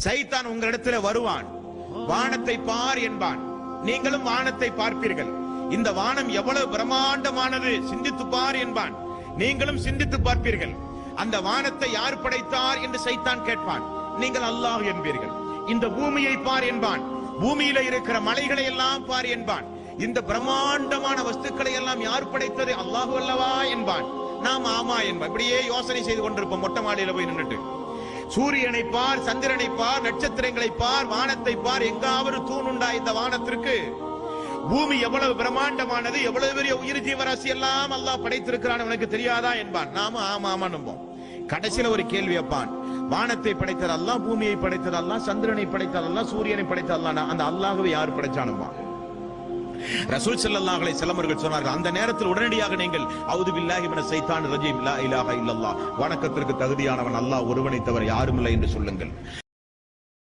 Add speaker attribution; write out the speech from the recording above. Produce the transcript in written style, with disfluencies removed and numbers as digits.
Speaker 1: சைத்தான் உங்களிடத்தில் வருவான், வானத்தை பார் என்பான். நீங்களும் வானத்தை பார்ப்பீர்கள். இந்த வானம் எவ்வளவு பிரம்மாண்டமானது, சிந்தித்து பார் என்பான். நீங்களும் சிந்தித்து பார்ப்பீர்கள். அந்த வானத்தை யார் படைத்தார் என்று சைத்தான் கேட்பான். நீங்கள் அல்லாஹ் என்பீர்கள். இந்த பூமியை பார் என்பான். பூமியில இருக்கிற மலைகளை எல்லாம் பார் என்பான். இந்த பிரம்மாண்டமான வஸ்துக்களை எல்லாம் யார் படைத்தது? அல்லாஹு அல்லவா என்பான். நாம் ஆமா என்பான். இப்படியே யோசனை செய்து கொண்டிருப்போம் மொட்டை மாடியில போய் நின்றுட்டு. சூரியனை பார், சந்திரனை பார், நட்சத்திரங்களை பார், வானத்தை பார். எங்காவது தூணுண்டா இந்த வானத்திற்கு? பூமி எவ்வளவு பிரம்மாண்டமானது, எவ்வளவு பெரிய உயிர் ஜீவராசி எல்லாம் அல்லாஹ் படைத்திருக்கிறான், உனக்கு தெரியாதா என்பான். நாம ஆமா ஆமா நம்போம். கடைசியில ஒரு கேள்வி வைப்பான். வானத்தை படைத்தது அல்லாஹ், பூமியை படைத்தது அல்லாஹ், சந்திரனை படைத்தது அல்லாஹ், சூரியனை படைத்தது அல்லாஹ். அந்த அல்லாஹ்வை யார் படைச்சானுமா? ரசூல் ஸல்லல்லாஹு அலைஹி வஸல்லம் அவர்கள் சொன்னார்கள், அந்த நேரத்தில் உடனடியாக நீங்கள் அஊது பில்லாஹி மினஷ் ஷைத்தானிர் ரஜீம் லா இலாஹா இல்லல்லாஹ், வணக்கத்திற்கு தகுதியானவன் அல்லாஹ் ஒருவனை தவிர யாரும் இல்லை என்று சொல்லுங்கள்.